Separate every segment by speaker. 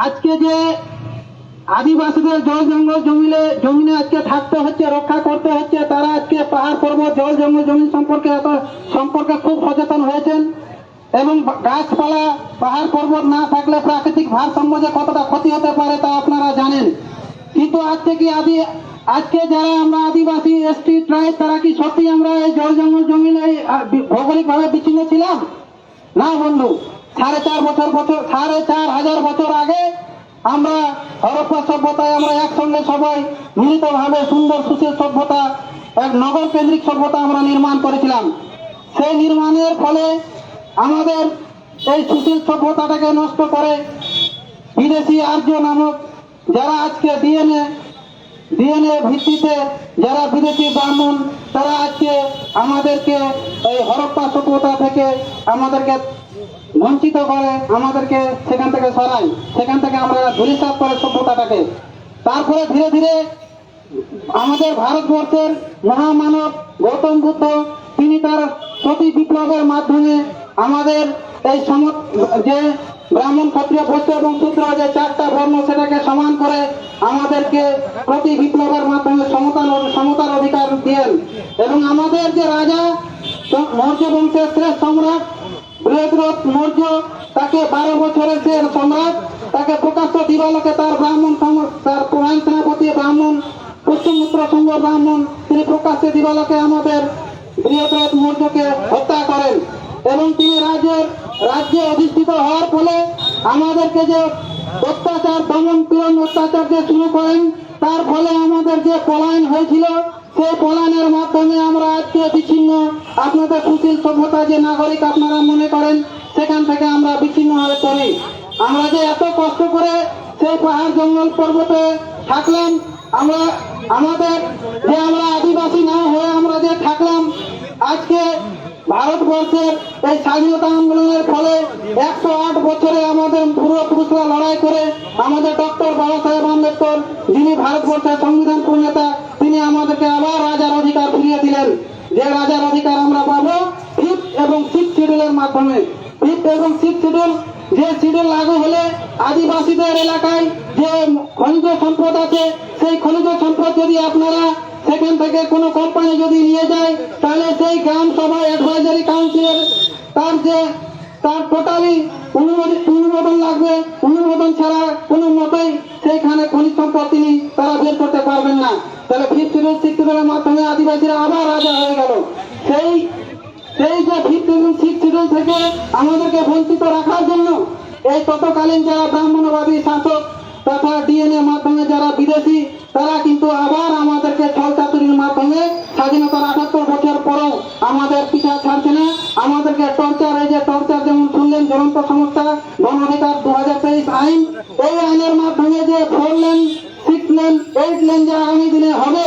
Speaker 1: আজকে যে আদিবাসীদের জল জঙ্গল জমিনে আজকে থাকতে হচ্ছে, রক্ষা করতে হচ্ছে, তারা আজকে পাহাড় পর্বত জল জঙ্গল জমি সম্পর্কে খুব সচেতন হয়েছেন এবং গাছপালা পাহাড় পর্বত না থাকলে প্রাকৃতিক ভারসাম্য যে কতটা ক্ষতি হতে পারে তা আপনারা জানেন। কিন্তু আজকে যারা আমরা আদিবাসী এসটি ট্রাইব, তারা কি সত্যি আমরা এই জল জঙ্গল জমিনে ভৌগোলিক ভাবে বিচ্ছিন্ন ছিলাম? না বন্ধু, 4,500 বছর আগে আমরা হরপ্পা সভ্যতায় আমরা একসঙ্গে সবাই মিলিতভাবে সুন্দর সুশীল সভ্যতা, এক নগর কেন্দ্রিক সভ্যতা আমরা নির্মাণ করেছিলাম। সেই নির্মাণের ফলে আমাদের এই সুশীল সভ্যতাটাকে নষ্ট করে বিদেশি আর্য নামক যারা আজকে ডিএনএ ভিত্তিতে যারা বিদেশি ব্রাহ্মণ, তারা আজকে আমাদেরকে এই হরপ্পা সভ্যতা থেকে আমাদেরকে বঞ্চিত করে, আমাদেরকে সেখান থেকে সরাই, সেখান থেকে আমরা ধূলিসাৎ করে সভ্যতাটাকে। তারপরে ধীরে ধীরে আমাদের ভারতবর্ষের মহামানব গৌতম বুদ্ধ, তিনি তার সতী বিপ্লবের মাধ্যমে আমাদের এই যে ব্রাহ্মণ ক্ষত্রিয় বৈশ্য এবং শূদ্র যে 4টা বর্ণ, সেটাকে সমান করে আমাদেরকে প্রতি বিপ্লবের মাধ্যমে সমতার অধিকার দিয়েন। এবং আমাদের যে রাজা মৌর্য বংশের শ্রেষ্ঠ সম্রাট বৃহদ্রথ মৌর্য, তাকে 12 বছরের যে সম্রাট, তাকে প্রকাশ্য দিবালোকে তার প্রধান সেনাপতি ব্রাহ্মণ পুষ্যমিত্র শুঙ্গ ব্রাহ্মণ, তিনি প্রকাশ্যে দিবালোকে আমাদের বৃহদ্রথ মৌর্যকে হত্যা করেন। এবং তিনি রাজ্যে অধিষ্ঠিত হওয়ার ফলে আমাদেরকে যে অত্যাচার, দমন পীড়ন অত্যাচার যে শুরু করেন, তার ফলে আমাদের যে পলায়ন হয়েছিল, সেই পলায়নের মাধ্যমে আমরা আজকে বিচ্ছিন্ন, আপনাদের সুশীল সভ্যতা যে নাগরিক আপনারা মনে করেন, সেখান থেকে আমরা বিচ্ছিন্ন হয়ে পড়ি। আমরা যে এত কষ্ট করে সেই পাহাড় জঙ্গল পর্বতে থাকলাম, আমরা আদিবাসী না হয়ে আমরা যে থাকলাম, আজকে ভারতবর্ষের এই স্বাধীনতা আন্দোলনের ফলে 108 বছরে আমাদের পূর্বপুরুষরা লড়াই করে আমাদের ডক্টর বাবা সাহেব আম্বেদকর, যিনি ভারতবর্ষের সংবিধান প্রণেতা, তিনি আমাদেরকে আবার রাজার অধিকার ফিরিয়ে দিলেন। যে রাজার অধিকার আমরা পাবো 5th এবং 6th শিডিউলের মাধ্যমে। 5th এবং 6th শিডিউল, যে শিডিউল লাগু হলে আদিবাসীদের এলাকায় যে খনিজ সম্পদ আছে, সেই খনিজ সম্পদ যদি আপনারা সেখান থেকে কোনো কোম্পানি যদি নিয়ে যায়, তাহলে সেই গ্রাম সভা অ্যাডভাইজারি কাউন্সিলের তার টোটালি অনুমোদন লাগবে। অনুমোদন ছাড়া কোনো মতেই সেইখানে খনিজ সম্পদ তারা বের করতে পারবেন না। তাহলে 5th শিডিউল 6th শিডিউলের মাধ্যমে আদিবাসীরা আবার রাজা হয়ে গেল। সেই যে 5th এবং 6th শিডিউল থেকে আমাদেরকে বঞ্চিত রাখার জন্য এই তৎকালীন যারা ব্রাহ্মণবাদী শাসক তথা ডিএনএ মাধ্যমে যারা বিদেশি, তারা কিন্তু আবার আমাদেরকে ছলচাতুরির মাধ্যমে স্বাধীনতার 78 বছর পরও আমাদের পিছা ছাড়ছে না। আমাদেরকে টর্চার, এই যে টর্চার যেমন শুনলেন, জ্বলন্ত সমস্যা বন অধিকার 2023 আইন, এই আইনের মাধ্যমে যে 4 লেন 6 লেন 8 লেন যে আগামী দিনে হবে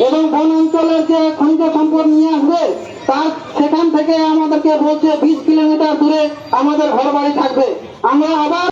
Speaker 1: এবং বন অঞ্চলের যে খনিজ সম্পদ নিয়ে আসবে, তার সেখান থেকে আমাদেরকে বলছে 20 কিলোমিটার দূরে আমাদের ঘর বাড়ি থাকবে। আমরা আবার